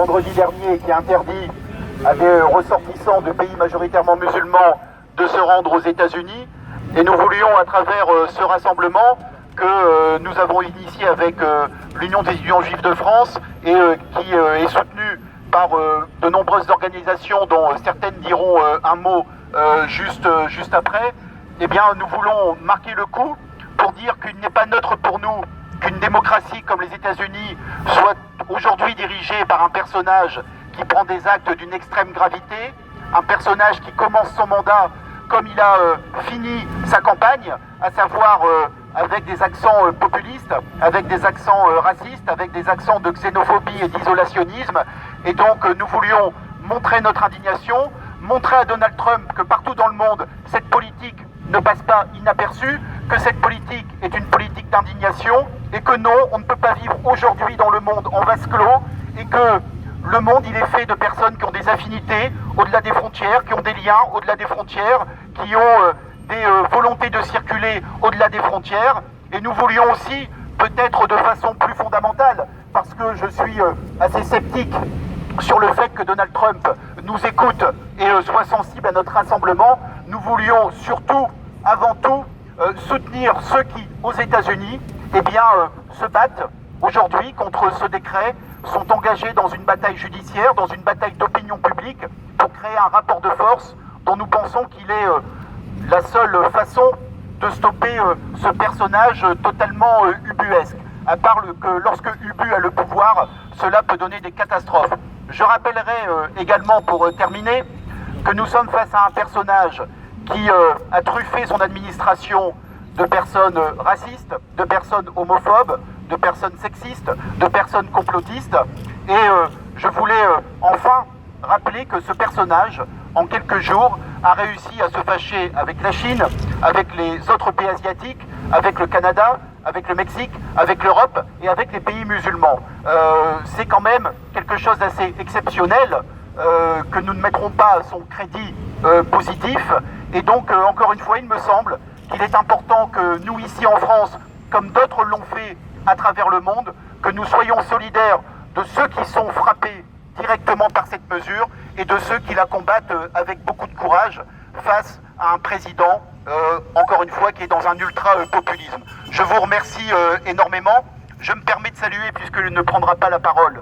vendredi dernier et qui a interdit à des ressortissants de pays majoritairement musulmans de se rendre aux États-Unis. Et nous voulions, à travers ce rassemblement que nous avons initié avec l'Union des étudiants juifs de France et qui est soutenu par de nombreuses organisations dont certaines diront un mot juste après, eh bien nous voulons marquer le coup pour dire qu'il n'est pas neutre pour nous qu'une démocratie comme les États-Unis soit aujourd'hui dirigée par un personnage qui prend des actes d'une extrême gravité, un personnage qui commence son mandat comme il a fini sa campagne, à savoir avec des accents populistes, avec des accents racistes, avec des accents de xénophobie et d'isolationnisme. Et donc nous voulions montrer notre indignation, montrer à Donald Trump que partout dans le monde, cette politique ne passe pas inaperçue, que cette politique est une politique d'indignation et que non, on ne peut pas vivre aujourd'hui dans le monde en vase clos et que le monde, il est fait de personnes qui ont des affinités au-delà des frontières, qui ont des liens au-delà des frontières, qui ont des volontés de circuler au-delà des frontières. Et nous voulions aussi, peut-être de façon plus fondamentale, parce que je suis assez sceptique sur le fait que Donald Trump nous écoute et soit sensible à notre rassemblement, nous voulions surtout, avant tout, soutenir ceux qui, aux États-Unis, eh bien, se battent aujourd'hui contre ce décret, sont engagés dans une bataille judiciaire, dans une bataille d'opinion publique pour créer un rapport de force dont nous pensons qu'il est la seule façon de stopper ce personnage totalement ubuesque. À part que lorsque Ubu a le pouvoir, cela peut donner des catastrophes. Je rappellerai également pour terminer que nous sommes face à un personnage qui a truffé son administration de personnes racistes, de personnes homophobes, de personnes sexistes, de personnes complotistes. Et je voulais enfin rappeler que ce personnage, en quelques jours, a réussi à se fâcher avec la Chine, avec les autres pays asiatiques, avec le Canada, avec le Mexique, avec l'Europe et avec les pays musulmans. C'est quand même quelque chose d'assez exceptionnel que nous ne mettrons pas à son crédit positif. Et donc, encore une fois, il me semble qu'il est important que nous, ici en France, comme d'autres l'ont fait à travers le monde, que nous soyons solidaires de ceux qui sont frappés directement par cette mesure et de ceux qui la combattent avec beaucoup de courage face à un président, encore une fois, qui est dans un ultra-populisme. Je vous remercie énormément. Je me permets de saluer, puisqu'il ne prendra pas la parole,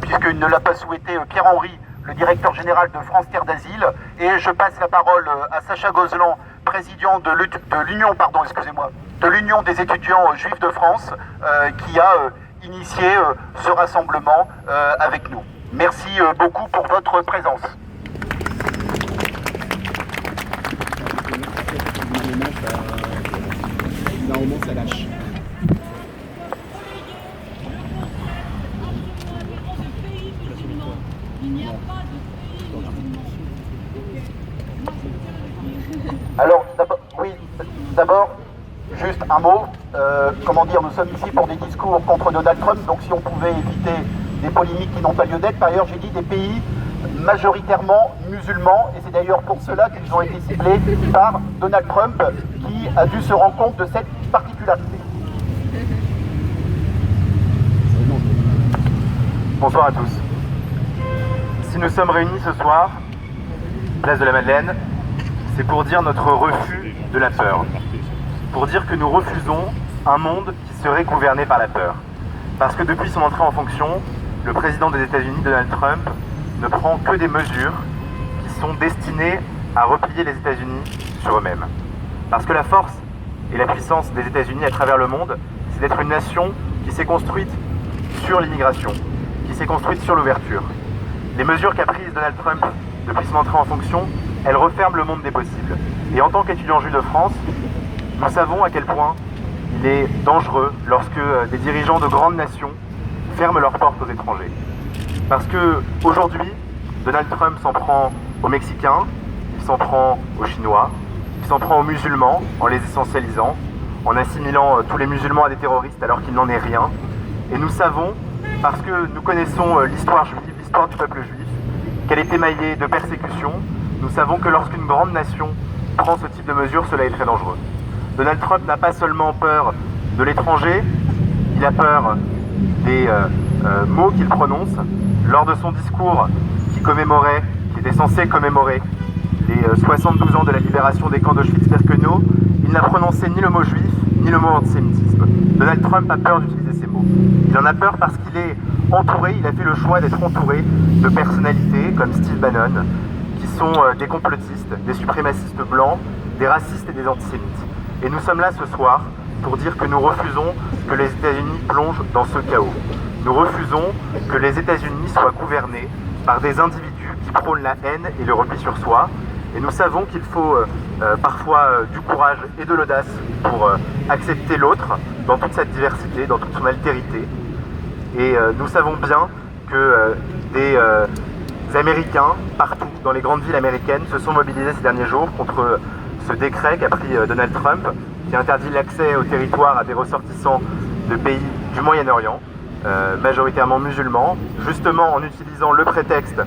puisqu'il ne l'a pas souhaité, Pierre-Henri, le directeur général de France Terre d'Asile, et je passe la parole à Sacha Gozlan, président de l'Union des étudiants juifs de France, qui a initié ce rassemblement avec nous. Merci beaucoup pour votre présence. Normalement, ça lâche. Alors, d'abord, juste un mot. Comment dire, nous sommes ici pour des discours contre Donald Trump, donc si on pouvait éviter des polémiques qui n'ont pas lieu d'être. Par ailleurs, j'ai dit des pays majoritairement musulmans, et c'est d'ailleurs pour cela qu'ils ont été ciblés par Donald Trump, qui a dû se rendre compte de cette particularité. Bonsoir à tous. Si nous sommes réunis ce soir, place de la Madeleine, c'est pour dire notre refus de la peur. Pour dire que nous refusons un monde qui serait gouverné par la peur. Parce que depuis son entrée en fonction, le président des États-Unis, Donald Trump, ne prend que des mesures qui sont destinées à replier les États-Unis sur eux-mêmes. Parce que la force et la puissance des États-Unis à travers le monde, c'est d'être une nation qui s'est construite sur l'immigration, qui s'est construite sur l'ouverture. Les mesures qu'a prises Donald Trump depuis son entrée en fonction, elles referment le monde des possibles. Et en tant qu'étudiant juif de France, nous savons à quel point il est dangereux lorsque des dirigeants de grandes nations ferment leurs portes aux étrangers. Parce que aujourd'hui, Donald Trump s'en prend aux Mexicains, il s'en prend aux Chinois, il s'en prend aux musulmans en les essentialisant, en assimilant tous les musulmans à des terroristes alors qu'il n'en est rien. Et nous savons, parce que nous connaissons l'histoire juive, l'histoire du peuple juif, qu'elle est émaillée de persécutions, nous savons que lorsqu'une grande nation prend ce type de mesures, cela est très dangereux. Donald Trump n'a pas seulement peur de l'étranger, il a peur des mots qu'il prononce lors de son discours qui était censé commémorer les 72 ans de la libération des camps d'Auschwitz-Birkenau. Il n'a prononcé ni le mot juif, ni le mot antisémitisme. Donald Trump a peur d'utiliser ces mots. Il en a peur parce qu'il est entouré, il a fait le choix d'être entouré de personnalités comme Steve Bannon, qui sont des complotistes, des suprémacistes blancs, des racistes et des antisémites. Et nous sommes là ce soir pour dire que nous refusons que les États-Unis plongent dans ce chaos. Nous refusons que les États-Unis soient gouvernés par des individus qui prônent la haine et le repli sur soi. Et nous savons qu'il faut parfois du courage et de l'audace pour accepter l'autre dans toute sa diversité, dans toute son altérité. Et nous savons bien que des Américains, partout dans les grandes villes américaines, se sont mobilisés ces derniers jours contre ce décret qu'a pris Donald Trump, qui interdit l'accès au territoire à des ressortissants de pays du Moyen-Orient, majoritairement musulmans, justement en utilisant le prétexte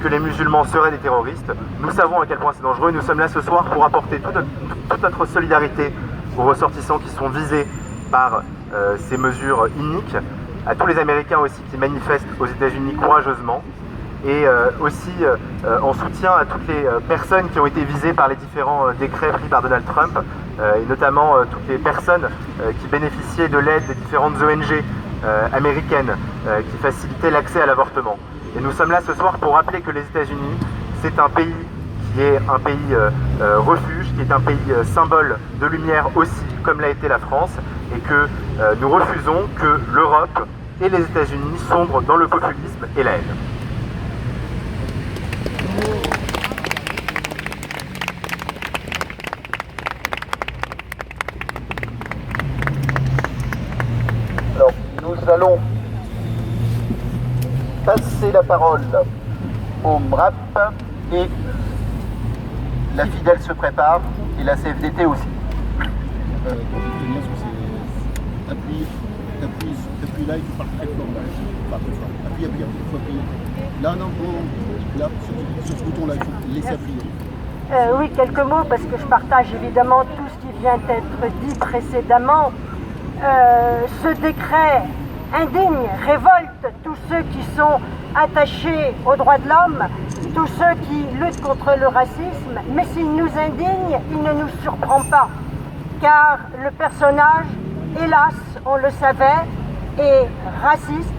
que les musulmans seraient des terroristes. Nous savons à quel point c'est dangereux. Nous sommes là ce soir pour apporter toute notre solidarité aux ressortissants qui sont visés par ces mesures iniques, à tous les Américains aussi qui manifestent aux États-Unis courageusement, et aussi en soutien à toutes les personnes qui ont été visées par les différents décrets pris par Donald Trump, et notamment toutes les personnes qui bénéficiaient de l'aide des différentes ONG américaines qui facilitaient l'accès à l'avortement. Et nous sommes là ce soir pour rappeler que les États-Unis, c'est un pays qui est un pays refuge, qui est un pays symbole de lumière aussi, comme l'a été la France, et que nous refusons que l'Europe et les États-Unis sombrent dans le populisme et la haine. Alors, nous allons passer la parole au MRAP et la Fidèle se prépare et la CFDT aussi. Appuie là et tu parles très fort là. Pas très fort. Appuie, il faut appuyer. Là, non, là, sur ce bouton-là, il faut laisser appuyer. Oui, quelques mots, parce que je partage évidemment tout ce qui vient d'être dit précédemment. Ce décret indigne, révolte tous ceux qui sont attachés aux droits de l'homme, tous ceux qui luttent contre le racisme, mais s'il nous indigne, il ne nous surprend pas, car le personnage, hélas, on le savait, est raciste,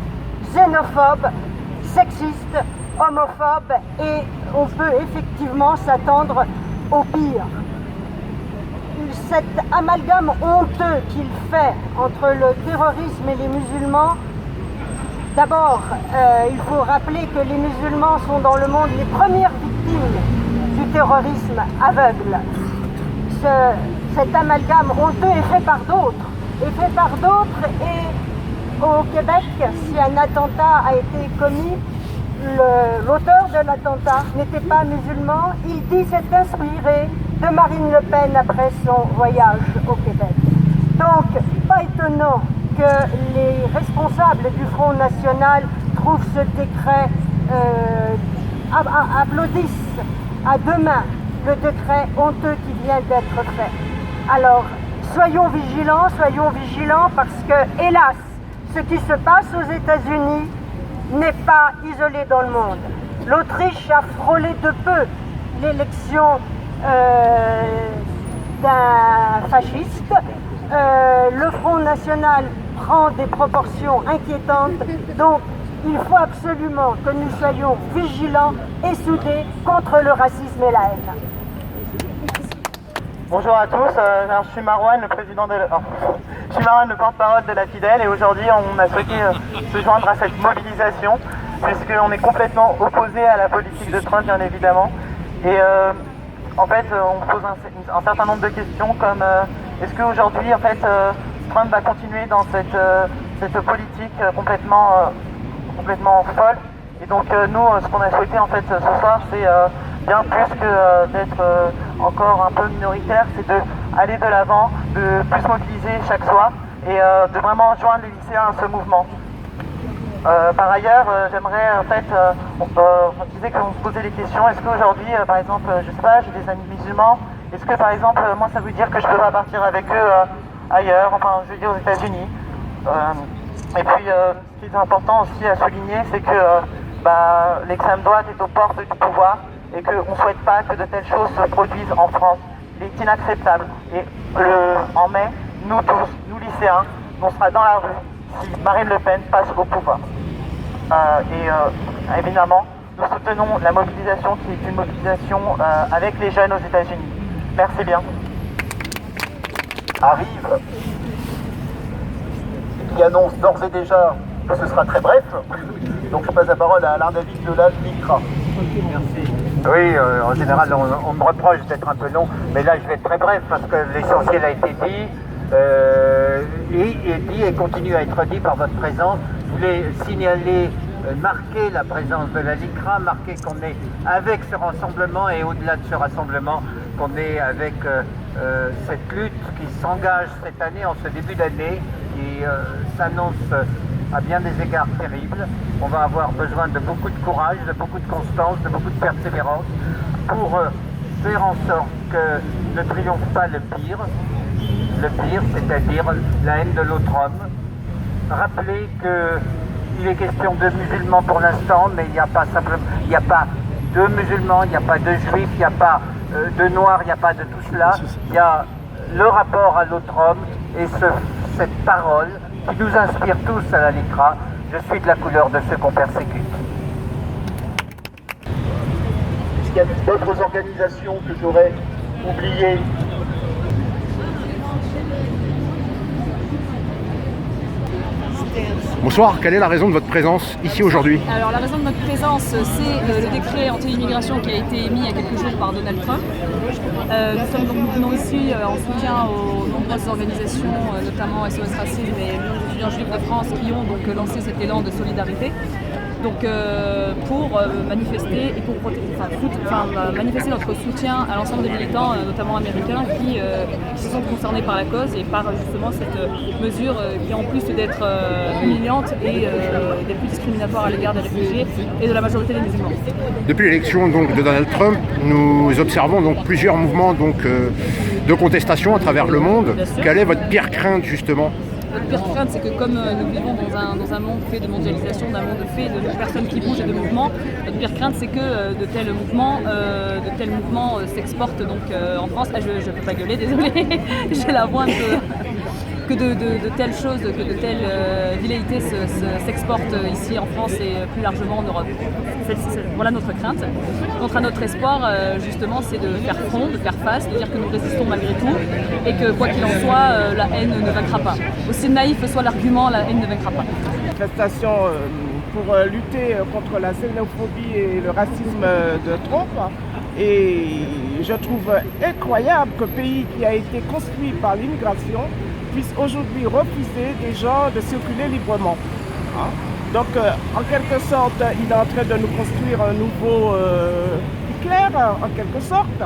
xénophobe, sexiste, homophobe, et on peut effectivement s'attendre au pire. Cet amalgame honteux qu'il fait entre le terrorisme et les musulmans, d'abord, il faut rappeler que les musulmans sont dans le monde les premières victimes du terrorisme aveugle. Cet amalgame honteux est fait par d'autres. Et au Québec, si un attentat a été commis, l'auteur de l'attentat n'était pas musulman. Il dit s'être inspiré de Marine Le Pen après son voyage au Québec. Donc, pas étonnant que les responsables du Front National trouvent ce décret, applaudissent à deux mains le décret honteux qui vient d'être fait. Alors, soyons vigilants parce que, hélas, ce qui se passe aux États-Unis n'est pas isolé dans le monde. L'Autriche a frôlé de peu l'élection d'un fasciste. Le Front National prend des proportions inquiétantes. Donc, il faut absolument que nous soyons vigilants et soudés contre le racisme et la haine. Bonjour à tous, je suis Marouane, le porte-parole de la Fidèle, et aujourd'hui on a souhaité se joindre à cette mobilisation puisqu'on est complètement opposé à la politique de Trump, bien évidemment. Et en fait on pose un certain nombre de questions comme est-ce qu'aujourd'hui en fait Trump va continuer dans cette politique complètement folle. Et donc nous ce qu'on a souhaité en fait ce soir c'est bien plus que d'être encore un peu minoritaire, c'est d'aller de l'avant, de plus mobiliser chaque soir et de vraiment joindre les lycéens à ce mouvement. Par ailleurs, j'aimerais en fait, on disait qu'on se posait les questions, est-ce qu'aujourd'hui, par exemple, je sais pas, j'ai des amis musulmans, est-ce que par exemple, moi ça veut dire que je peux pas partir avec eux ailleurs, enfin je veux dire aux États-Unis. Et puis Ce qui est important aussi à souligner, c'est que l'extrême droite est aux portes du pouvoir et qu'on ne souhaite pas que de telles choses se produisent en France. Il est inacceptable. Et en mai, nous tous, nous lycéens, on sera dans la rue si Marine Le Pen passe au pouvoir. Évidemment, nous soutenons la mobilisation qui est une mobilisation avec les jeunes aux États-Unis. Merci bien. Arrive, qui annonce d'ores et déjà que ce sera très bref. Donc je passe la parole à Alain David de la LICRA. Merci. Oui, en général, on me reproche d'être un peu long, mais là, je vais être très bref parce que l'essentiel a été dit et continue à être dit par votre présence. Je voulais signaler, marquer la présence de la LICRA, marquer qu'on est avec ce rassemblement et au-delà de ce rassemblement, qu'on est avec cette lutte qui s'engage cette année, en ce début d'année, qui s'annonce à bien des égards terribles. On va avoir besoin de beaucoup de courage, de beaucoup de constance, de beaucoup de persévérance pour faire en sorte que ne triomphe pas le pire, c'est-à-dire la haine de l'autre homme. Rappeler qu'il est question de musulmans pour l'instant, mais il n'y a pas de musulmans, il n'y a pas de juifs, il n'y a pas de noirs, il n'y a pas de tout cela. Il y a le rapport à l'autre homme et cette parole qui nous inspire tous à la LICRA. Je suis de la couleur de ceux qu'on persécute. Est-ce qu'il y a d'autres organisations que j'aurais oubliées? Bonsoir, quelle est la raison de votre présence ici aujourd'hui? Alors la raison de notre présence, c'est le décret anti-immigration qui a été émis il y a quelques jours par Donald Trump. Nous venons ici en soutien aux nombreuses organisations, notamment SOS Racisme et l'Union des étudiants juifs de France, qui ont donc lancé cet élan de solidarité. Donc pour manifester et pour manifester notre soutien à l'ensemble des militants, notamment américains, qui se sont concernés par la cause et par justement cette mesure qui, en plus d'être humiliante et des plus discriminatoires à l'égard des réfugiés et de la majorité des musulmans. Depuis l'élection donc de Donald Trump, nous observons donc plusieurs mouvements de contestation à travers le monde. Quelle est votre pire crainte justement? Notre pire crainte, c'est que comme nous vivons dans un monde fait de mondialisation, d'un monde fait de personnes qui bougent et de mouvements, notre pire crainte, c'est que de tels mouvements s'exportent donc en France. Ah, je ne peux pas gueuler, désolé, j'ai la voix un peu... que de telles choses, que de telles velléités s'exportent ici en France et plus largement en Europe. Voilà notre crainte. Quant à notre espoir, justement, c'est de faire front, de faire face, de dire que nous résistons malgré tout et que quoi qu'il en soit, la haine ne vaincra pas. Aussi naïf soit l'argument, la haine ne vaincra pas. Manifestation pour lutter contre la xénophobie et le racisme de Trump. Et je trouve incroyable qu'un pays qui a été construit par l'immigration puisse aujourd'hui refuser des gens de circuler librement. Donc, en quelque sorte, il est en train de nous construire un nouveau Hitler, en quelque sorte.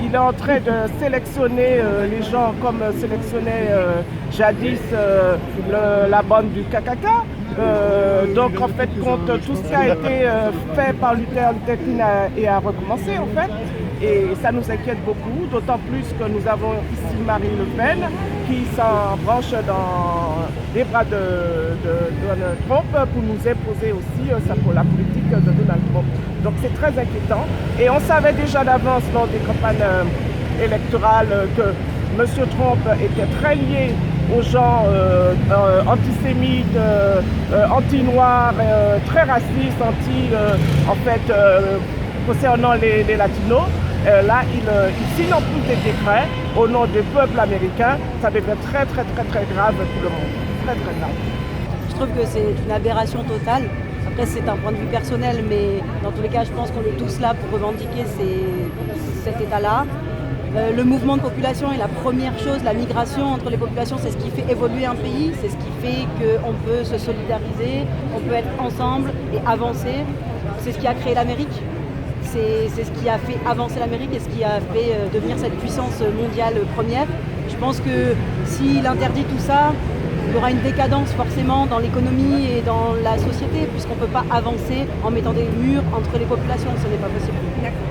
Il est en train de sélectionner les gens comme sélectionnait jadis la bande du KKK. Donc, en fait, tout ce qui a été fait par Luther King a recommencé, en fait. Et ça nous inquiète beaucoup, d'autant plus que nous avons ici Marine Le Pen qui s'embranche dans les bras de Donald Trump pour nous imposer aussi pour la politique de Donald Trump. Donc c'est très inquiétant. Et on savait déjà d'avance lors des campagnes électorales que M. Trump était très lié aux gens antisémites, anti-noirs, très racistes, concernant les latinos. Là, il signe en plus des décrets au nom du peuple américain. Ça devient très grave pour le monde. Très grave. Je trouve que c'est une aberration totale. Après, c'est un point de vue personnel, mais dans tous les cas, je pense qu'on est tous là pour revendiquer cet état-là. Le mouvement de population est la première chose. La migration entre les populations, c'est ce qui fait évoluer un pays. C'est ce qui fait qu'on peut se solidariser, on peut être ensemble et avancer. C'est ce qui a créé l'Amérique. C'est ce qui a fait avancer l'Amérique et ce qui a fait devenir cette puissance mondiale première. Je pense que s'il interdit tout ça, il y aura une décadence forcément dans l'économie et dans la société, puisqu'on ne peut pas avancer en mettant des murs entre les populations, ce n'est pas possible. D'accord.